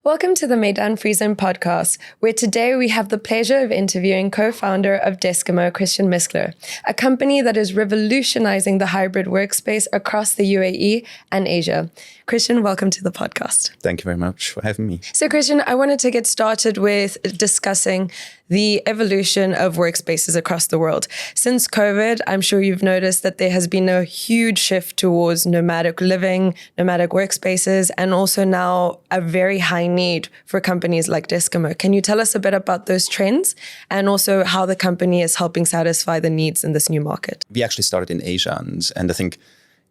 Welcome to the Meydan Free Zone Podcast, where today we have the pleasure of interviewing co-founder of Deskimo, Christian Mischler, a company that is revolutionizing the hybrid workspace across the UAE and Asia. Christian, welcome to the podcast. Thank you very much for having me. So Christian, I wanted to get started with discussing the evolution of workspaces across the world. Since COVID, I'm sure you've noticed that there has been a huge shift towards nomadic living, nomadic workspaces, and also now a very high need for companies like Deskimo. Can you tell us a bit about those trends and also how the company is helping satisfy the needs in this new market? We actually started in Asia, and I think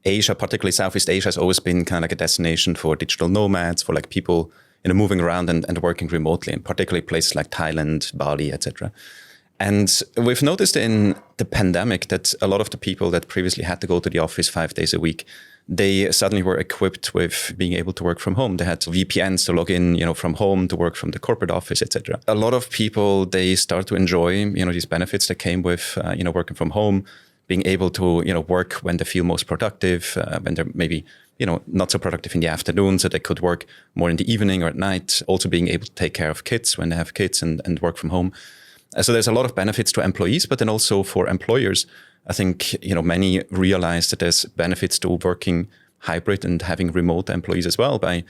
Asia, particularly Southeast Asia, has always been kind of like a destination for digital nomads, for like people moving around and working remotely, and particularly places like Thailand, Bali, etc. And we've noticed in the pandemic that a lot of the people that previously had to go to the office 5 days a week, they suddenly were equipped with being able to work from home. They had VPNs to log in, from home, to work from the corporate office, etc. A lot of people, they start to enjoy, these benefits that came with, working from home, being able to, work when they feel most productive, when they're maybe, not so productive in the afternoon, so they could work more in the evening or at night. Also being able to take care of kids when they have kids and work from home. So there's a lot of benefits to employees, but then also for employers. I think, many realize that there's benefits to working hybrid and having remote employees as well by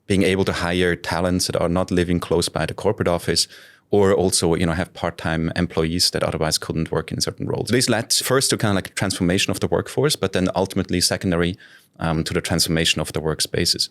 being able to hire talents that are not living close by the corporate office, or also, have part-time employees that otherwise couldn't work in certain roles. This led first to kind of like transformation of the workforce, but then ultimately secondary to the transformation of the workspaces.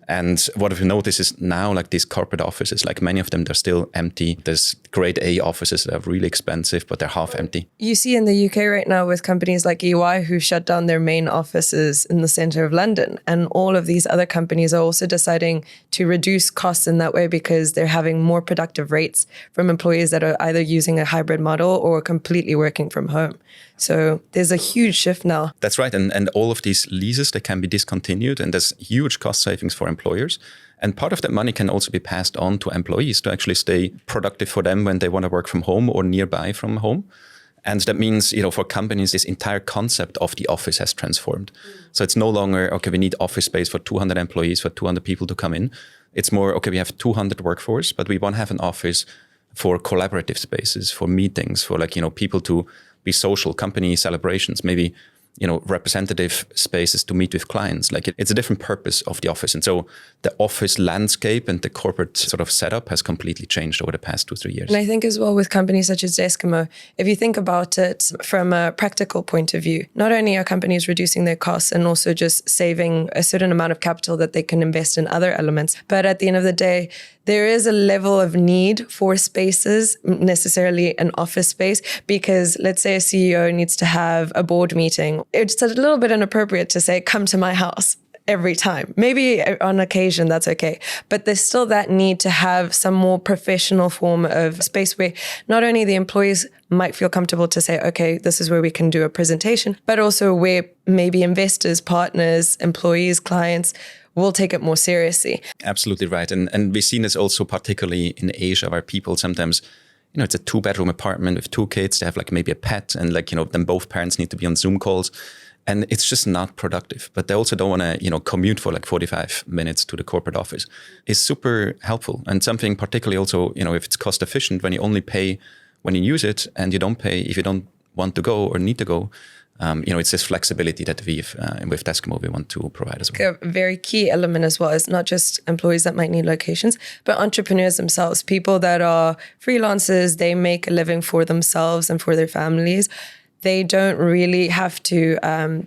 And what we've noticed is now, like these corporate offices, like many of them, they're still empty. There's grade A offices that are really expensive, but they're half empty. You see in the UK right now with companies like EY who shut down their main offices in the center of London. And all of these other companies are also deciding to reduce costs in that way because they're having more productive rates from employees that are either using a hybrid model or completely working from home. So there's a huge shift now. That's right. And all of these leases, they can be discontinued, and there's huge cost savings for employers. And part of that money can also be passed on to employees to actually stay productive for them when they want to work from home or nearby from home. And that means, for companies, this entire concept of the office has transformed. So it's no longer, okay, we need office space for 200 employees, for 200 people to come in. It's more, okay, we have 200 workforce, but we want to have an office for collaborative spaces, for meetings, for people to be social, company celebrations, maybe, representative spaces to meet with clients. It's a different purpose of the office. And so the office landscape and the corporate sort of setup has completely changed over the past 2-3 years. And I think as well with companies such as Deskimo, if you think about it from a practical point of view, not only are companies reducing their costs and also just saving a certain amount of capital that they can invest in other elements, but at the end of the day, there is a level of need for spaces, necessarily an office space, because let's say a CEO needs to have a board meeting. It's a little bit inappropriate to say, come to my house every time. Maybe on occasion, that's okay. But there's still that need to have some more professional form of space where not only the employees might feel comfortable to say, okay, this is where we can do a presentation, but also where maybe investors, partners, employees, clients will take it more seriously. Absolutely right. And we've seen this also particularly in Asia, where people sometimes, it's a 2-bedroom apartment with 2 kids. They have maybe a pet, and then both parents need to be on Zoom calls. And it's just not productive. But they also don't want to, commute for 45 minutes to the corporate office. It's super helpful. And something particularly also, if it's cost efficient, when you only pay when you use it and you don't pay if you don't want to go or need to go. It's this flexibility that with Deskimo, we want to provide as well. A very key element as well is not just employees that might need locations, but entrepreneurs themselves, people that are freelancers, they make a living for themselves and for their families. They don't really have to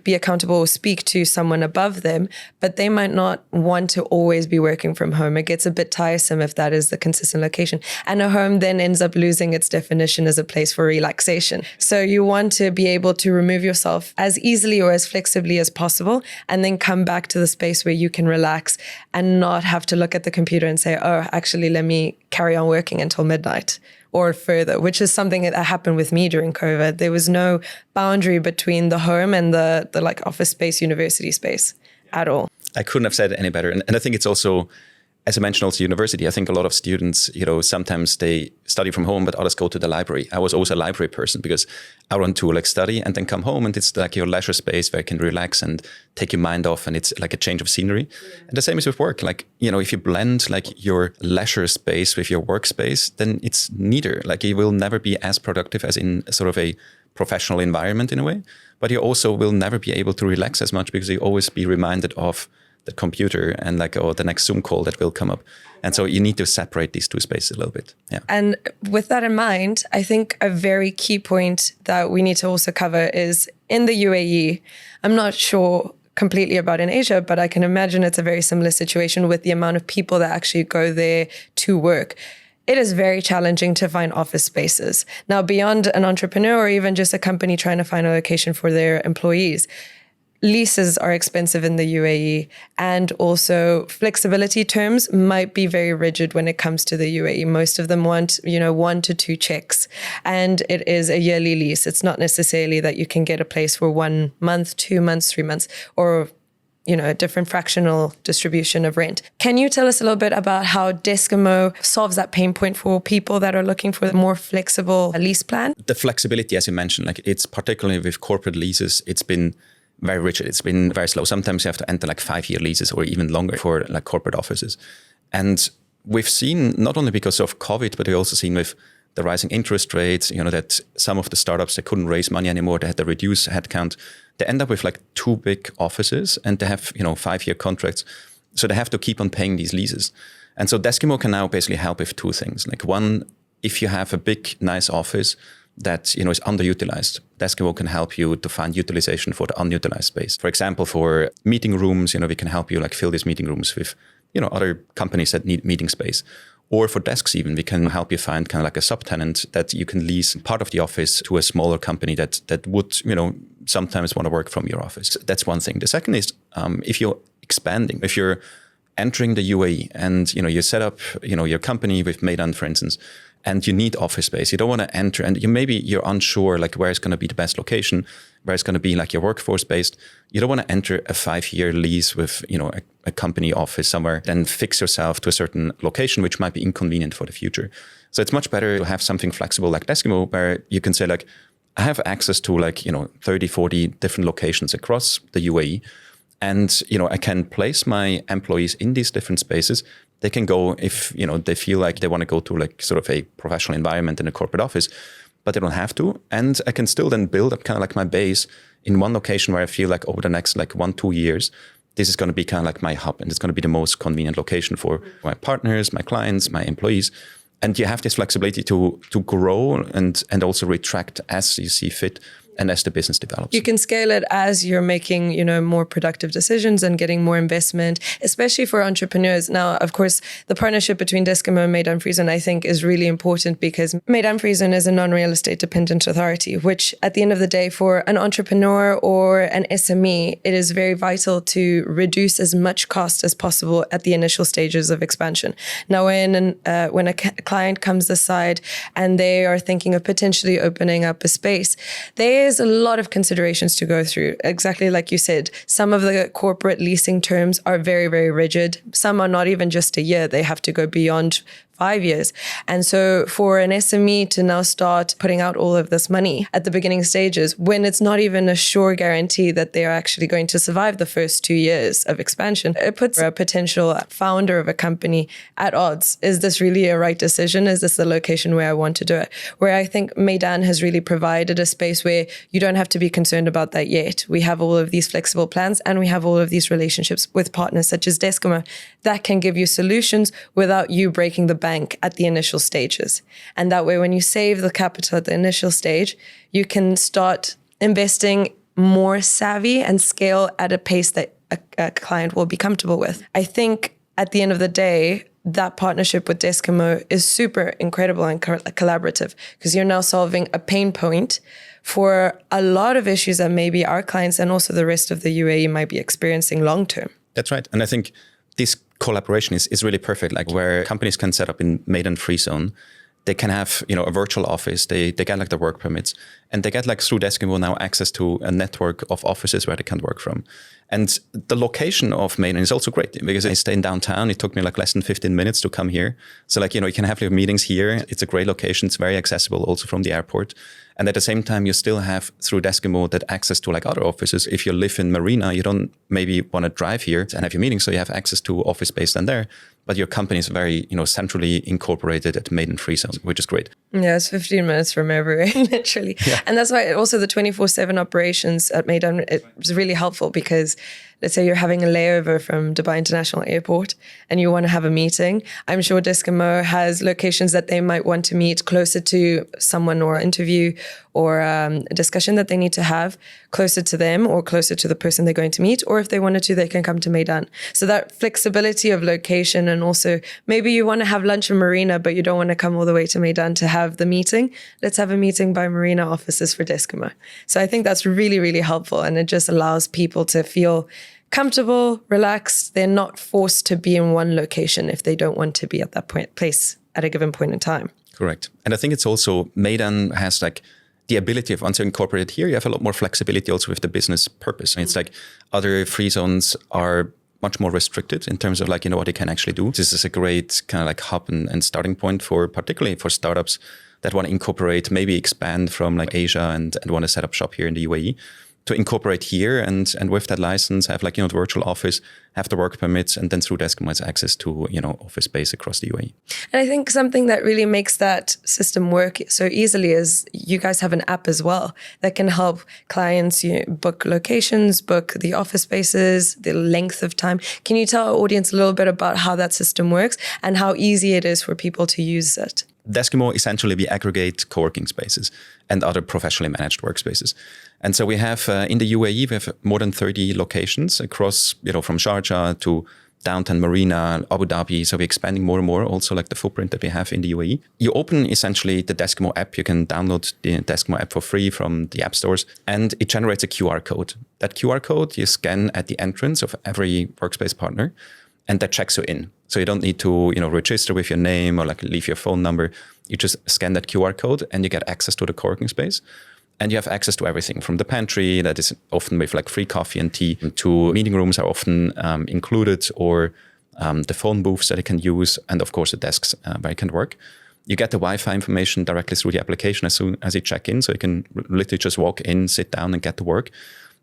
be accountable or speak to someone above them, but they might not want to always be working from home. It gets a bit tiresome if that is the consistent location. And a home then ends up losing its definition as a place for relaxation. So you want to be able to remove yourself as easily or as flexibly as possible, and then come back to the space where you can relax and not have to look at the computer and say, oh, actually, let me carry on working until midnight or further, which is something that happened with me during COVID. There was no boundary between the home and the office space, university space at all. I couldn't have said it any better. And I think it's also as I mentioned, also university, I think a lot of students, sometimes they study from home, but others go to the library. I was also a library person because I want to like study and then come home, and it's like your leisure space where you can relax and take your mind off, and it's like a change of scenery. Yeah. And the same is with work. Like, if you blend like your leisure space with your workspace, then it's neither. Like you will never be as productive as in sort of a professional environment in a way, but you also will never be able to relax as much because you always be reminded of the computer and like, the next Zoom call that will come up. And so you need to separate these two spaces a little bit. Yeah. And with that in mind, I think a very key point that we need to also cover is in the UAE, I'm not sure completely about in Asia, but I can imagine it's a very similar situation with the amount of people that actually go there to work. It is very challenging to find office spaces. Now, beyond an entrepreneur or even just a company trying to find a location for their employees, leases are expensive in the UAE, and also flexibility terms might be very rigid when it comes to the UAE. Most of them want, 1 to 2 checks, and it is a yearly lease. It's not necessarily that you can get a place for 1 month, 2 months, 3 months, or a different fractional distribution of rent. Can you tell us a little bit about how Deskimo solves that pain point for people that are looking for a more flexible lease plan? The flexibility, as you mentioned, like it's particularly with corporate leases, it's been very rigid. It's been very slow. Sometimes you have to enter like 5-year leases or even longer for like corporate offices. And we've seen, not only because of COVID, but we've also seen with the rising interest rates, that some of the startups, they couldn't raise money anymore. They had to reduce headcount. They end up with like 2 big offices and they have, 5-year contracts. So they have to keep on paying these leases. And so Deskimo can now basically help with 2 things. Like one, if you have a big, nice office that is underutilized, Deskimo can help you to find utilization for the unutilized space. For example, for meeting rooms, we can help you like fill these meeting rooms with, other companies that need meeting space. Or for desks even, we can help you find kind of like a subtenant that you can lease part of the office to a smaller company that would, sometimes want to work from your office. That's one thing. The second is if you're expanding, if you're entering the UAE and, you set up, your company with Meydan, for instance, and you need office space. You don't want to enter, and you're unsure like where it's going to be the best location, where it's going to be like your workforce based. You don't want to enter a 5-year lease with a company office somewhere, then fix yourself to a certain location, which might be inconvenient for the future. So it's much better to have something flexible like Deskimo, where you can say like, I have access to like 30, 40 different locations across the UAE, and I can place my employees in these different spaces. They can go if, they feel like they want to go to like sort of a professional environment in a corporate office, but they don't have to. And I can still then build up kind of like my base in one location where I feel like over the next like 1-2 years, this is going to be kind of like my hub, and it's going to be the most convenient location for my partners, my clients, my employees. And you have this flexibility to grow and also retract as you see fit and as the business develops. You can scale it as you're making, more productive decisions and getting more investment, especially for entrepreneurs. Now, of course, the partnership between Deskimo and Meydan Free Zone, I think, is really important because Meydan Free Zone is a non-real estate dependent authority, which at the end of the day, for an entrepreneur or an SME, it is very vital to reduce as much cost as possible at the initial stages of expansion. Now, when a client comes aside and they are thinking of potentially opening up a space, there's a lot of considerations to go through. Exactly like you said, some of the corporate leasing terms are very, very rigid. Some are not even just a year. They have to go beyond 5 years. And so for an SME to now start putting out all of this money at the beginning stages, when it's not even a sure guarantee that they are actually going to survive the first 2 years of expansion, it puts a potential founder of a company at odds. Is this really a right decision? Is this the location where I want to do it? Where I think Meydan has really provided a space where you don't have to be concerned about that yet. We have all of these flexible plans and we have all of these relationships with partners such as Deskimo that can give you solutions without you breaking the bank at the initial stages. And that way, when you save the capital at the initial stage, you can start investing more savvy and scale at a pace that a client will be comfortable with. I think at the end of the day, that partnership with Deskimo is super incredible and collaborative because you're now solving a pain point for a lot of issues that maybe our clients and also the rest of the UAE might be experiencing long term. That's right. And I think this collaboration is really perfect, like where companies can set up in Meydan Free Zone they can have, a virtual office. They get like the work permits, and they get like through Deskimo now access to a network of offices where they can work from. And the location of Meydan is also great because I stay in downtown. It took me like less than 15 minutes to come here. So like, you can have your meetings here. It's a great location. It's very accessible also from the airport. And at the same time, you still have through Deskimo that access to like other offices. If you live in Marina, you don't maybe want to drive here and have your meetings. So you have access to office space then there. But your company is very, centrally incorporated at Meydan Free Zone, which is great. Yeah, it's 15 minutes from everywhere, literally. Yeah. And that's why also the 24/7 operations at Meydan is really helpful because let's say you're having a layover from Dubai International Airport and you want to have a meeting. I'm sure Deskimo has locations that they might want to meet closer to someone or interview or a discussion that they need to have closer to them or closer to the person they're going to meet. Or if they wanted to, they can come to Meydan. So that flexibility of location, and also maybe you want to have lunch in Marina, but you don't want to come all the way to Meydan to have the meeting. Let's have a meeting by Marina offices for Deskimo. So I think that's really, really helpful. And it just allows people to feel comfortable, relaxed. They're not forced to be in one location if they don't want to be at that place at a given point in time. Correct. And I think it's also, Meydan has like the ability of, once you incorporate it here, you have a lot more flexibility also with the business purpose. And it's like other free zones are much more restricted in terms of like, what they can actually do. This is a great kind of like hub and starting point for, particularly for startups that want to incorporate, maybe expand from like Asia and want to set up shop here in the UAE. To incorporate here and with that license have like, the virtual office, have the work permits, and then through Deskimo has access to, office space across the UAE. And I think something that really makes that system work so easily is you guys have an app as well that can help clients book locations, book the office spaces, the length of time. Can you tell our audience a little bit about how that system works and how easy it is for people to use it? Deskimo, essentially, we aggregate co-working spaces and other professionally managed workspaces. And so we have, in the UAE, we have more than 30 locations across, from Sharjah to downtown Marina, Abu Dhabi. So we're expanding more and more also like the footprint that we have in the UAE. You open essentially the Deskimo app. You can download the Deskimo app for free from the app stores, and it generates a QR code. That QR code you scan at the entrance of every workspace partner, and that checks you in. So you don't need to, register with your name or like leave your phone number. You just scan that QR code and you get access to the co-working space. And you have access to everything from the pantry that is often with like free coffee and tea to meeting rooms are often included, or the phone booths that you can use. And of course the desks where you can work. You get the Wi-Fi information directly through the application as soon as you check in. So you can literally just walk in, sit down and get to work.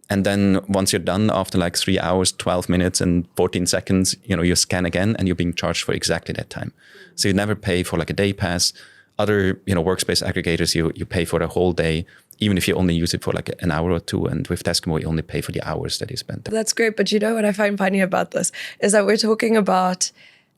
And then once you're done, after like 3 hours, 12 minutes and 14 seconds, you scan again and you're being charged for exactly that time. So you never pay for like a day pass. Other, workspace aggregators, you pay for the whole day, even if you only use it for like an hour or two. And with Deskimo, you only pay for the hours that you spend. That's great. But what I find funny about this is that we're talking about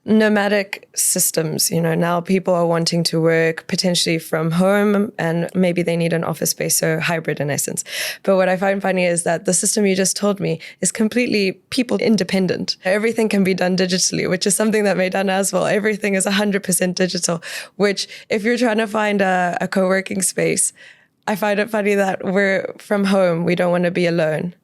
nomadic systems. Now people are wanting to work potentially from home and maybe they need an office space, so hybrid in essence. But what I find funny is that the system you just told me is completely people independent. Everything can be done digitally, which is something that Meydan as well. Everything is 100% digital, which if you're trying to find a co-working space, I find it funny that we're from home. We don't want to be alone.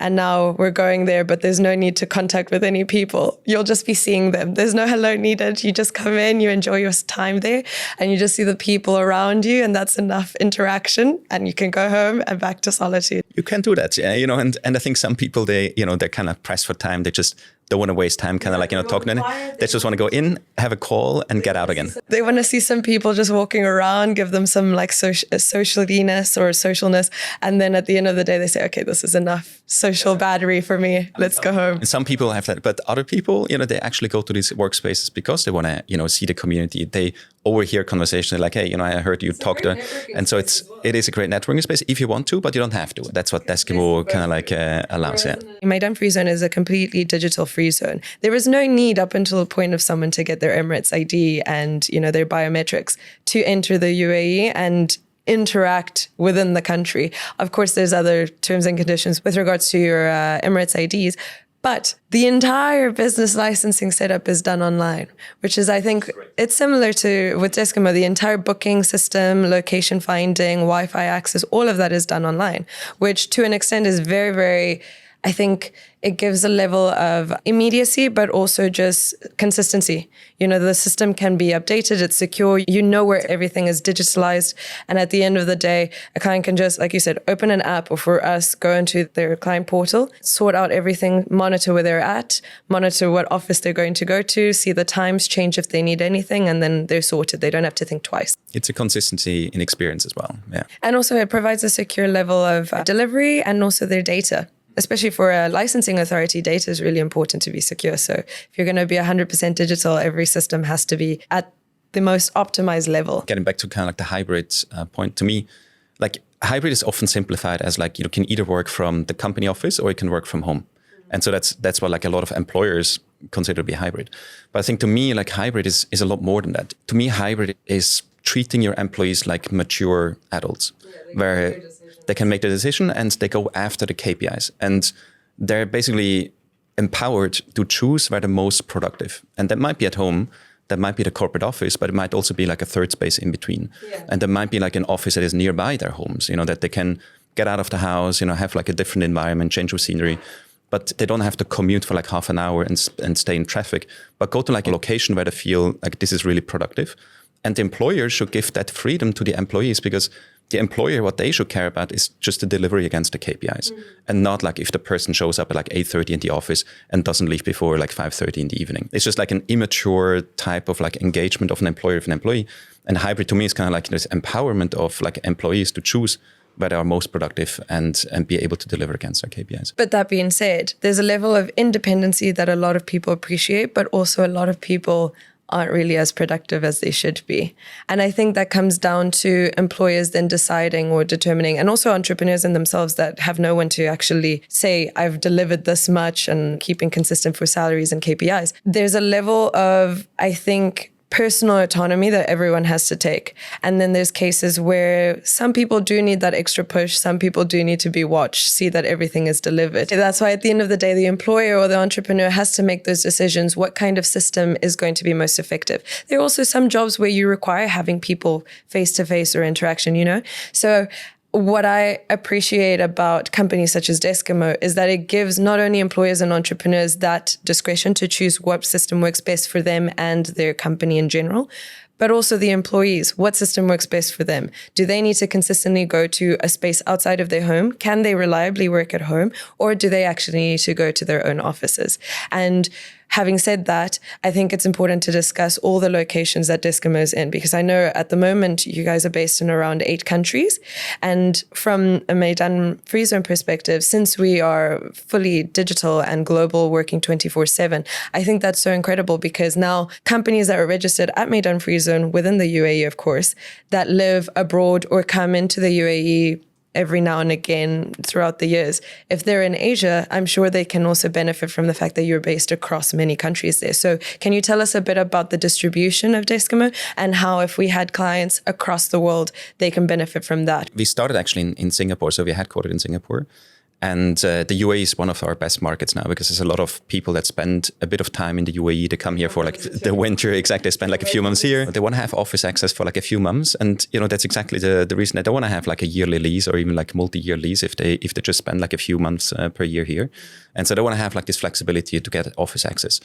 And now we're going there, but there's no need to contact with any people. You'll just be seeing them. There's no hello needed. You just come in, you enjoy your time there, and you just see the people around you, and that's enough interaction. And you can go home and back to solitude. You can do that, yeah. And I think some people, they're kind of pressed for time. They just don't want to waste time, kind of like, talking. They just want to go in, have a call, and get out again. They want to see some people just walking around, give them some like socialiness or socialness. And then at the end of the day, they say, okay, this is enough social battery for me. Let's go home. And some people have that, but other people, they actually go to these workspaces because they want to, see the community. They overhear conversations like, hey, I heard you talk to, and so it is a great networking space if you want to, but you don't have to. That's what Deskimo kind of like allows. Yeah. Meydan Free Zone is a completely digital free zone. There is no need up until the point of someone to get their Emirates ID and their biometrics to enter the UAE and interact within the country. Of course, there's other terms and conditions with regards to your Emirates IDs, but the entire business licensing setup is done online, which is, I think, it's similar to with Deskimo. The entire booking system, location finding, Wi-Fi access, all of that is done online, which to an extent is very, very I think it gives a level of immediacy, but also just consistency. You know, the system can be updated, it's secure, you know where everything is digitalized. And at the end of the day, a client can just, like you said, open an app, or for us, go into their client portal, sort out everything, monitor where they're at, monitor what office they're going to go to, see the times, change if they need anything, and then they're sorted. They don't have to think twice. It's a consistency in experience as well. Yeah. And also it provides a secure level of delivery and also their data. Especially for a licensing authority, data is really important to be secure. So if you're going to be 100% digital, every system has to be at the most optimized level. Getting back to kind of like the hybrid point, to me, like hybrid is often simplified as like you can either work from the company office or you can work from home. And so that's what like a lot of employers consider to be hybrid. But I think to me, like hybrid is a lot more than that. To me, hybrid is treating your employees like mature adults, where they can make the decision and they go after the KPIs. And they're basically empowered to choose where the most productive. And that might be at home, that might be the corporate office, but it might also be like a third space in between. Yeah. And there might be like an office that is nearby their homes, you know, that they can get out of the house, you know, have like a different environment, change of scenery. But they don't have to commute for like half an hour and stay in traffic, but go to like a location where they feel like this is really productive. And the employer should give that freedom to the employees, because the employer, what they should care about is just the delivery against the KPIs, and not like if the person shows up at like 8:30 in the office and doesn't leave before like 5:30 in the evening. It's just like an immature type of like engagement of an employer with an employee. And hybrid to me is kind of like this empowerment of like employees to choose where they are most productive and be able to deliver against their KPIs. But that being said, there's a level of independency that a lot of people appreciate, but also a lot of people aren't really as productive as they should be. And I think that comes down to employers then deciding or determining, and also entrepreneurs in themselves that have no one to actually say, I've delivered this much, and keeping consistent for salaries and KPIs. There's a level of, I think, personal autonomy that everyone has to take. And then there's cases where some people do need that extra push. Some people do need to be watched, see that everything is delivered. That's why at the end of the day, the employer or the entrepreneur has to make those decisions. What kind of system is going to be most effective? There are also some jobs where you require having people face-to-face or interaction, you know? So what I appreciate about companies such as Deskimo is that it gives not only employers and entrepreneurs that discretion to choose what system works best for them and their company in general, but also the employees. What system works best for them? Do they need to consistently go to a space outside of their home? Can they reliably work at home? Or do they actually need to go to their own offices? And having said that, I think it's important to discuss all the locations that Deskimo is in, because I know at the moment you guys are based in around 8 countries. And from a Meydan Free Zone perspective, since we are fully digital and global, working 24/7, I think that's so incredible, because now companies that are registered at Meydan Free Zone within the UAE, of course, that live abroad or come into the UAE every now and again throughout the years. If they're in Asia, I'm sure they can also benefit from the fact that you're based across many countries there. So can you tell us a bit about the distribution of Deskimo and how, if we had clients across the world, they can benefit from that? We started actually in Singapore, so we're headquartered in Singapore. And the UAE is one of our best markets now, because there's a lot of people that spend a bit of time in the UAE. They come here for like the winter, exactly. They spend like a few months here. They want to have office access for like a few months. And, you know, that's exactly the reason. They don't want to have like a yearly lease or even like multi-year lease if they just spend like a few months per year here. And so they want to have like this flexibility to get office access.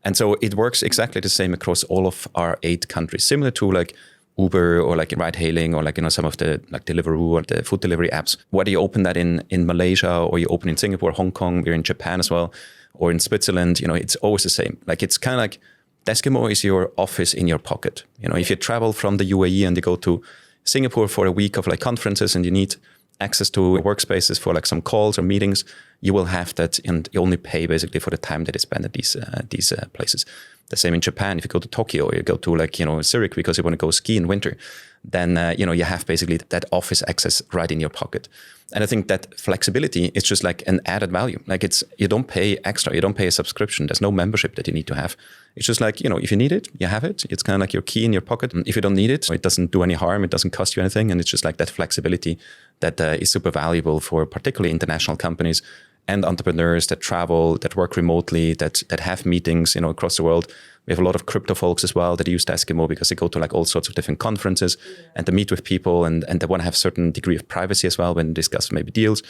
And so it works exactly the same across all of our 8 countries, similar to like Uber or like ride hailing or like, you know, some of the like Deliveroo or the food delivery apps. Whether you open that in Malaysia or you open in Singapore, Hong Kong, we're in Japan as well, or in Switzerland, you know, it's always the same. Like it's kind of like Deskimo is your office in your pocket. You know, if you travel from the UAE and you go to Singapore for a week of like conferences and you need access to Workspaces for like some calls or meetings, you will have that, and you only pay basically for the time that you spend at these places. The same in Japan. If you go to Tokyo or you go to like, you know, Zurich because you want to go ski in winter, then, you know, you have basically that office access right in your pocket. And I think that flexibility is just like an added value. Like it's, you don't pay extra, you don't pay a subscription. There's no membership that you need to have. It's just like, you know, if you need it, you have it. It's kind of like your key in your pocket. And if you don't need it, it doesn't do any harm. It doesn't cost you anything. And it's just like that flexibility that is super valuable for particularly international companies and entrepreneurs that travel, that work remotely, that have meetings, across the world. We have a lot of crypto folks as well that use Deskimo because they go to like all sorts of different conferences and they meet with people and they want to have a certain degree of privacy as well when they discuss maybe deals.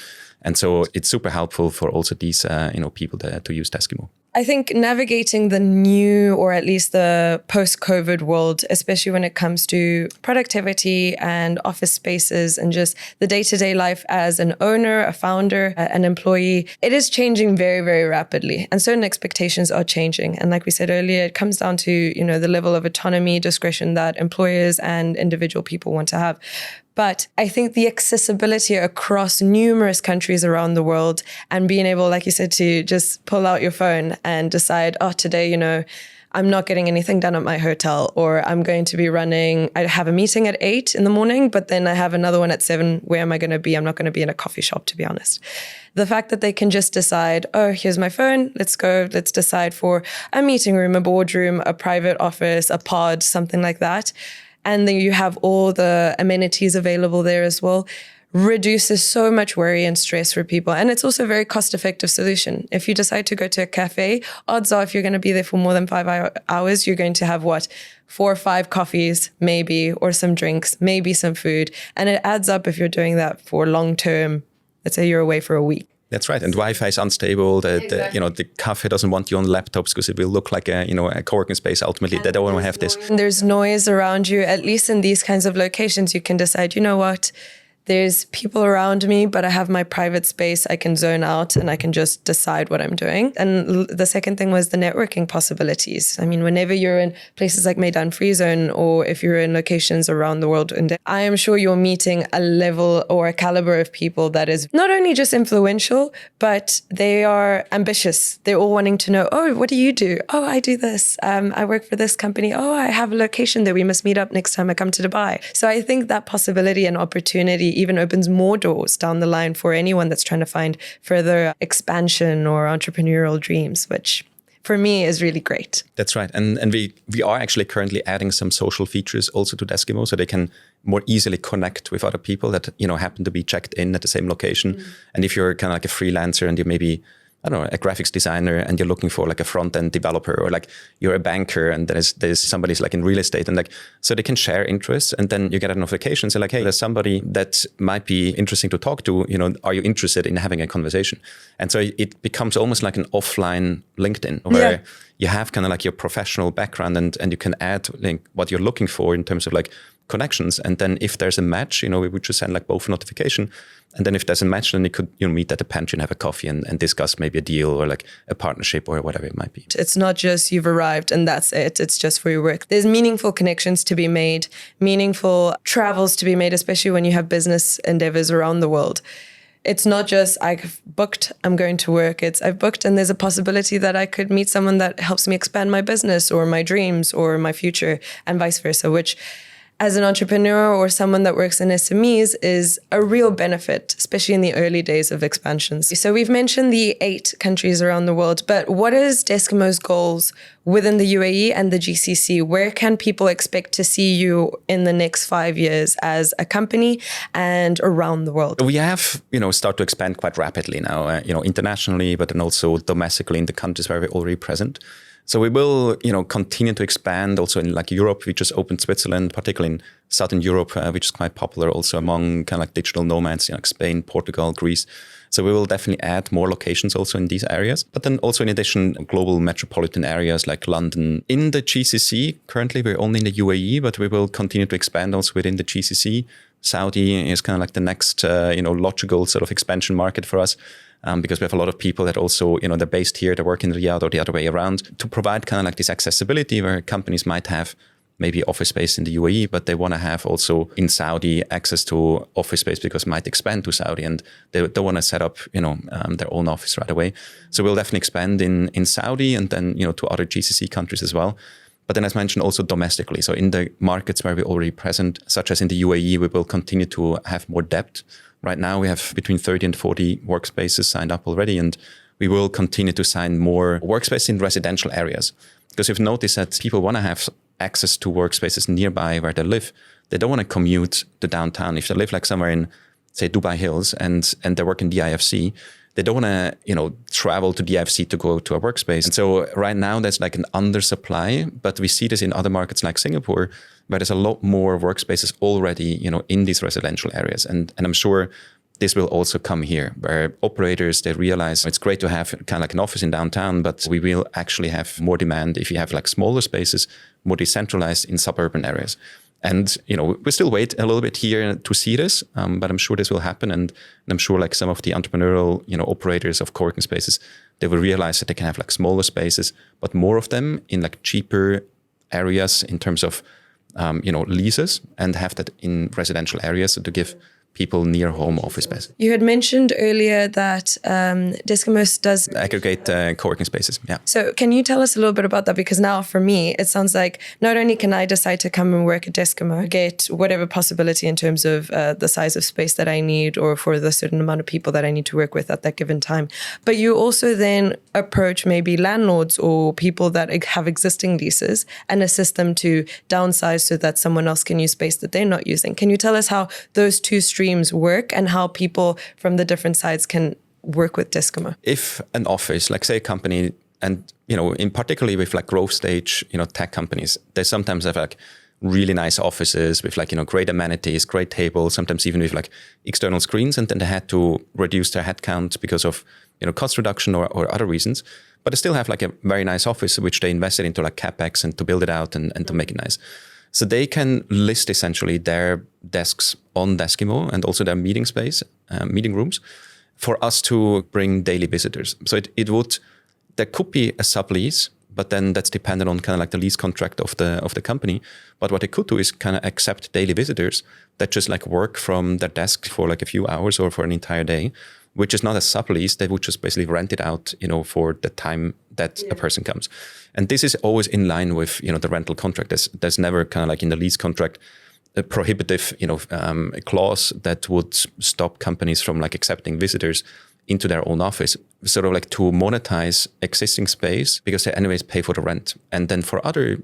And so it's super helpful for also these, people to use Deskimo. I think navigating the new, or at least the post-COVID world, especially when it comes to productivity and office spaces and just the day-to-day life as an owner, a founder, an employee, it is changing very, very rapidly. And certain expectations are changing. And like we said earlier, it comes down to, the level of autonomy, discretion that employers and individual people want to have. But I think the accessibility across numerous countries around the world and being able, like you said, to just pull out your phone and decide, today, I'm not getting anything done at my hotel, or I'm going to be I have a meeting at 8 in the morning, but then I have another one at 7. Where am I going to be? I'm not going to be in a coffee shop, to be honest. The fact that they can just decide, here's my phone, let's decide for a meeting room, a boardroom, a private office, a pod, something like that. And then you have all the amenities available there as well, reduces so much worry and stress for people. And it's also a very cost-effective solution. If you decide to go to a cafe, odds are if you're going to be there for more than 5 hours, you're going to have 4 or 5 coffees, maybe, or some drinks, maybe some food. And it adds up if you're doing that for long-term. Let's say you're away for a week. That's right. And Wi-Fi is unstable. The cafe doesn't want you on laptops because it will look like a co-working space. Ultimately, they don't want to have this. There's noise around you. At least in these kinds of locations, you can decide, there's people around me, but I have my private space. I can zone out and I can just decide what I'm doing. And the second thing was the networking possibilities. I mean, whenever you're in places like Meydan Free Zone, or if you're in locations around the world, I am sure you're meeting a level or a caliber of people that is not only just influential, but they are ambitious. They're all wanting to know, what do you do? I do this. I work for this company. I have a location there. We must meet up next time I come to Dubai. So I think that possibility and opportunity even opens more doors down the line for anyone that's trying to find further expansion or entrepreneurial dreams, which for me is really great. That's right. And we are actually currently adding some social features also to Deskimo so they can more easily connect with other people that, happen to be checked in at the same location. And if you're kind of like a freelancer and you maybe, a graphics designer and you're looking for like a front-end developer, or like you're a banker and there's somebody's like in real estate, and so they can share interests, and then you get a notification. So like, hey, there's somebody that might be interesting to talk to, are you interested in having a conversation? And so it becomes almost like an offline LinkedIn where you have kind of like your professional background and you can add like what you're looking for in terms of like connections. And then if there's a match, we would just send like both notification. And then if there's a match, then you could meet at the pantry and have a coffee and discuss maybe a deal or like a partnership or whatever it might be. It's not just you've arrived and that's it. It's just for your work. There's meaningful connections to be made, meaningful travels to be made, especially when you have business endeavors around the world. It's not just I've booked, I'm going to work. It's I've booked and there's a possibility that I could meet someone that helps me expand my business or my dreams or my future and vice versa, which as an entrepreneur or someone that works in SMEs is a real benefit, especially in the early days of expansions. So we've mentioned the 8 countries around the world, but what is Deskimo's goals within the UAE and the GCC? Where can people expect to see you in the next 5 years as a company and around the world? We have, start to expand quite rapidly now, internationally, but then also domestically in the countries where we're already present. So we will, continue to expand also in like Europe. We just opened Switzerland, particularly in Southern Europe, which is quite popular also among kind of like digital nomads, like Spain, Portugal, Greece. So we will definitely add more locations also in these areas. But then also in addition, global metropolitan areas like London. In the GCC, currently we're only in the UAE, but we will continue to expand also within the GCC. Saudi is kind of like the next, logical sort of expansion market for us. Because we have a lot of people that also, they're based here, they work in Riyadh or the other way around, to provide kind of like this accessibility where companies might have maybe office space in the UAE, but they want to have also in Saudi access to office space because it might expand to Saudi and they don't want to set up, their own office right away. So we'll definitely expand in Saudi and then, to other GCC countries as well. But then as mentioned, also domestically. So in the markets where we're already present, such as in the UAE, we will continue to have more depth. Right now, we have between 30 and 40 workspaces signed up already, and we will continue to sign more workspaces in residential areas. Because we've noticed that people want to have access to workspaces nearby where they live. They don't want to commute to downtown. If they live like somewhere in, say, Dubai Hills and they work in the IFC, they don't want to, travel to DFC to go to a workspace. And so right now there's like an undersupply, but we see this in other markets like Singapore, where there's a lot more workspaces already, in these residential areas. And I'm sure this will also come here, where operators, they realize it's great to have kind of like an office in downtown, but we will actually have more demand if you have like smaller spaces, more decentralized in suburban areas. And, we still wait a little bit here to see this, but I'm sure this will happen. And I'm sure like some of the entrepreneurial, operators of co-working spaces, they will realize that they can have like smaller spaces, but more of them in like cheaper areas in terms of, leases, and have that in residential areas to give people near home office space. You had mentioned earlier that Deskimo does aggregate co-working spaces. Yeah. So can you tell us a little bit about that? Because now for me, it sounds like not only can I decide to come and work at Deskimo, get whatever possibility in terms of the size of space that I need or for the certain amount of people that I need to work with at that given time, but you also then approach maybe landlords or people that have existing leases and assist them to downsize so that someone else can use space that they're not using. Can you tell us how those two streams work and how people from the different sides can work with Deskimo? If an office, like say a company, and in particularly with like growth stage, tech companies, they sometimes have like really nice offices with like, great amenities, great tables, sometimes even with like external screens, and then they had to reduce their headcount because of, cost reduction or other reasons. But they still have like a very nice office, which they invested into like CapEx and to build it out and to make it nice. So they can list essentially their desks on Deskimo and also their meeting space, meeting rooms, for us to bring daily visitors. So there could be a sublease, but then that's dependent on kind of like the lease contract of the company. But what they could do is kind of accept daily visitors that just like work from their desk for like a few hours or for an entire day, which is not a sublease. They would just basically rent it out, for the time that a person comes. And this is always in line with, the rental contract. There's never kind of like in the lease contract a prohibitive, clause that would stop companies from like accepting visitors into their own office, sort of like to monetize existing space because they anyways pay for the rent. And then for other,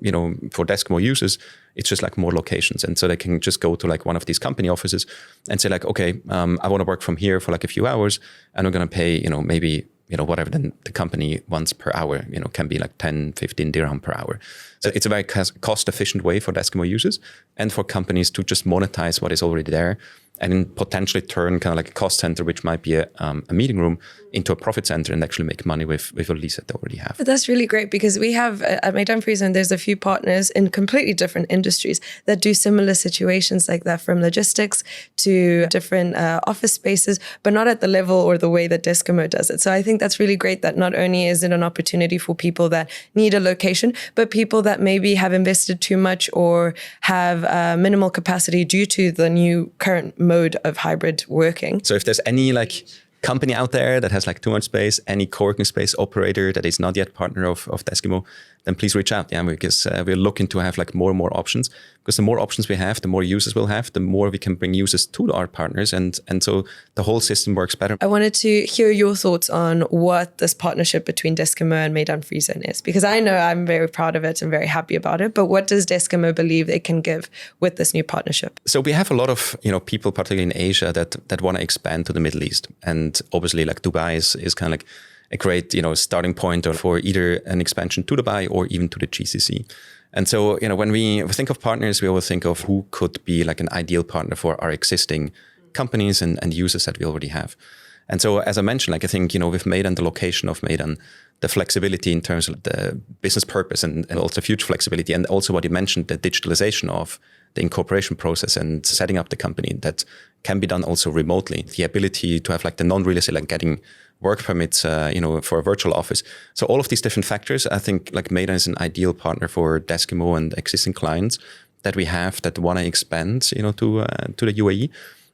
for Deskimo users, it's just like more locations. And so they can just go to like one of these company offices and say like, okay, I want to work from here for like a few hours and I'm going to pay, maybe, whatever then the company wants per hour, can be like 10, 15 dirham per hour. So it's a very cost efficient way for Deskimo users and for companies to just monetize what is already there and potentially turn kind of like a cost center, which might be a meeting room, into a profit center and actually make money with a lease that they already have. But that's really great because we have at Meydan Free Zone, there's a few partners in completely different industries that do similar situations like that, from logistics to different office spaces, but not at the level or the way that Deskimo does it. So I think that's really great that not only is it an opportunity for people that need a location, but people that maybe have invested too much or have minimal capacity due to the new current mode of hybrid working. So if there's any like company out there that has like too much space, any co-working space operator that is not yet partner of Deskimo, then please reach out. Yeah, because we're looking to have like more and more options. Because the more options we have, the more users we'll have, the more we can bring users to our partners, and so the whole system works better. I wanted to hear your thoughts on what this partnership between Deskimo and Meydan Free Zone is, because I know I'm very proud of it and very happy about it. But what does Deskimo believe it can give with this new partnership? So we have a lot of people, particularly in Asia, that want to expand to the Middle East, and obviously like Dubai is kind of like a great starting point for either an expansion to Dubai or even to the GCC. And so, when we think of partners, we always think of who could be like an ideal partner for our existing companies and users that we already have. And so, as I mentioned, like I think, with Meydan, the location of Meydan, the flexibility in terms of the business purpose and also future flexibility, and also what you mentioned, the digitalization of the incorporation process and setting up the company that can be done also remotely. The ability to have like the non-real estate, like getting work permits, for a virtual office. So all of these different factors, I think like Meydan is an ideal partner for Deskimo and existing clients that we have that want to expand, to the UAE.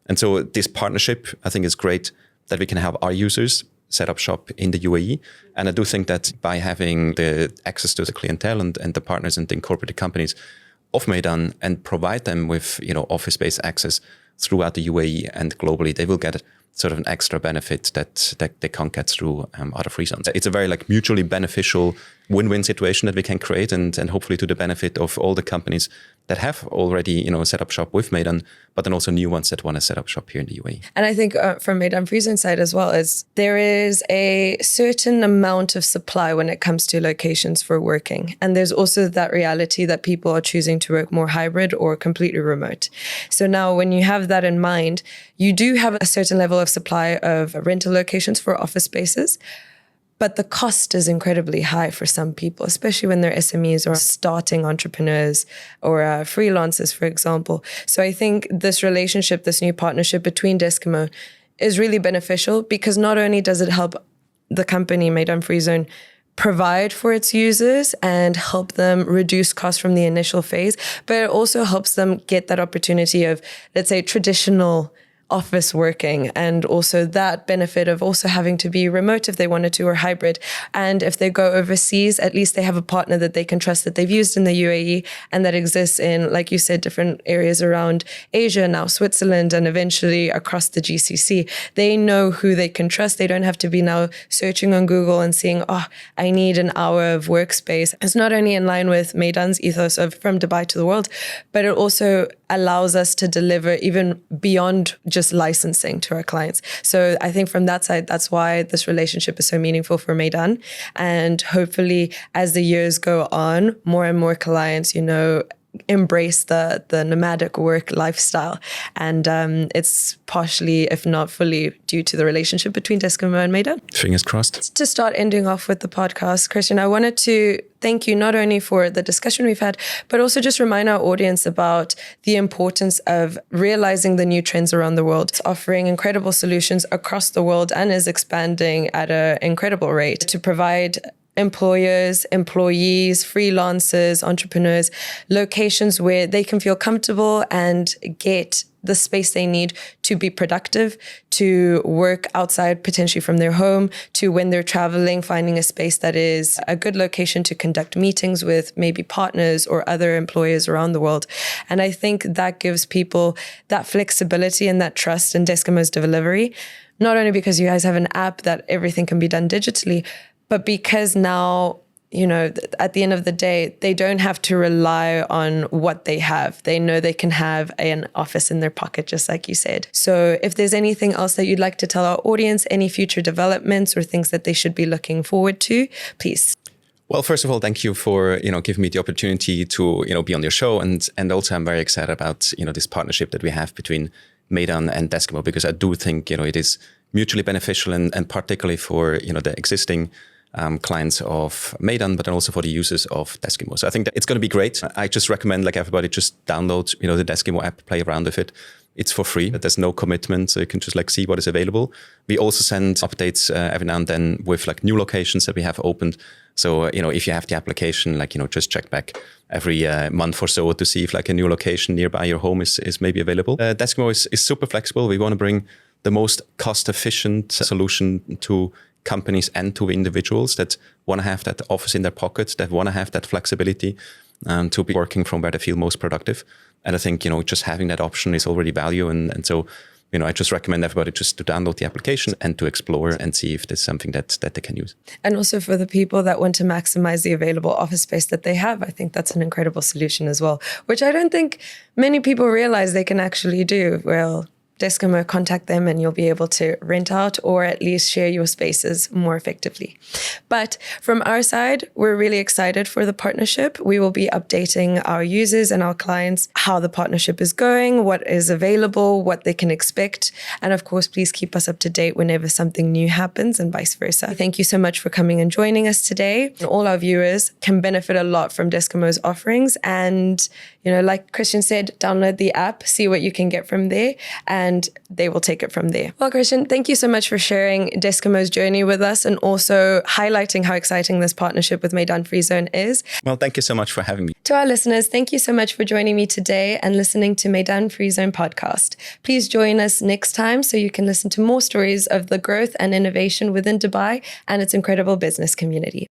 And so this partnership, I think, is great that we can have our users set up shop in the UAE. And I do think that by having the access to the clientele and the partners and the incorporated companies of Meydan and provide them with, office space access throughout the UAE and globally, they will get sort of an extra benefit that they can't get through other free zones. It's a very like mutually beneficial win-win situation that we can create, and hopefully to the benefit of all the companies that have already, set up shop with Meydan, but then also new ones that want to set up shop here in the UAE. And I think from Meydan Free Zone side as well, is there is a certain amount of supply when it comes to locations for working. And there's also that reality that people are choosing to work more hybrid or completely remote. So now when you have that in mind, you do have a certain level of supply of rental locations for office spaces. But the cost is incredibly high for some people, especially when they're SMEs or starting entrepreneurs or freelancers, for example. So I think this relationship, this new partnership between Deskimo is really beneficial, because not only does it help the company, Meydan Free Zone, provide for its users and help them reduce costs from the initial phase, but it also helps them get that opportunity of, let's say, traditional office working, and also that benefit of also having to be remote if they wanted to, or hybrid. And if they go overseas, at least they have a partner that they can trust, that they've used in the UAE and that exists in, like you said, different areas around Asia, now Switzerland, and eventually across the GCC. They know who they can trust. They don't have to be now searching on Google and seeing, I need an hour of workspace. It's not only in line with Meydan's ethos of from Dubai to the world, but it also allows us to deliver even beyond just licensing to our clients. So I think from that side, that's why this relationship is so meaningful for Meydan. And hopefully, as the years go on, more and more clients, embrace the nomadic work lifestyle. And it's partially, if not fully, due to the relationship between Deskimo and Meydan. Fingers crossed. To start ending off with the podcast, Christian, I wanted to thank you not only for the discussion we've had, but also just remind our audience about the importance of realizing the new trends around the world. It's offering incredible solutions across the world and is expanding at an incredible rate to provide employers, employees, freelancers, entrepreneurs, locations where they can feel comfortable and get the space they need to be productive, to work outside potentially from their home, to when they're traveling, finding a space that is a good location to conduct meetings with maybe partners or other employers around the world. And I think that gives people that flexibility and that trust in Deskimo's delivery, not only because you guys have an app that everything can be done digitally, but because now, at the end of the day, they don't have to rely on what they have. They know they can have an office in their pocket, just like you said. So if there's anything else that you'd like to tell our audience, any future developments or things that they should be looking forward to, please. Well, first of all, thank you for, giving me the opportunity to, be on your show. And also I'm very excited about, this partnership that we have between Meydan and Deskimo, because I do think, it is mutually beneficial and particularly for, the existing clients of Meydan, but then also for the users of Deskimo. So I think that it's going to be great. I just recommend everybody just download, the Deskimo app, play around with it. It's for free. There's no commitment. So you can just see what is available. We also send updates every now and then with new locations that we have opened. So, if you have the application, just check back every month or so to see if a new location nearby your home is maybe available. Deskimo is super flexible. We want to bring the most cost-efficient solution to companies and to individuals that want to have that office in their pockets, that want to have that flexibility to be working from where they feel most productive. And I think, just having that option is already value. And so, I just recommend everybody just to download the application and to explore and see if there's something that they can use. And also for the people that want to maximize the available office space that they have, I think that's an incredible solution as well, which I don't think many people realize they can actually do. Well, Deskimo, contact them and you'll be able to rent out or at least share your spaces more effectively. But from our side, we're really excited for the partnership. We will be updating our users and our clients how the partnership is going, what is available, what they can expect. And of course, please keep us up to date whenever something new happens and vice versa. Thank you so much for coming and joining us today. All our viewers can benefit a lot from Deskimo's offerings. And, like Christian said, download the app, see what you can get from there, and they will take it from there. Well, Christian, thank you so much for sharing Deskimo's journey with us and also highlighting how exciting this partnership with Meydan Free Zone is. Well, thank you so much for having me. To our listeners, thank you so much for joining me today and listening to Meydan Free Zone Podcast. Please join us next time so you can listen to more stories of the growth and innovation within Dubai and its incredible business community.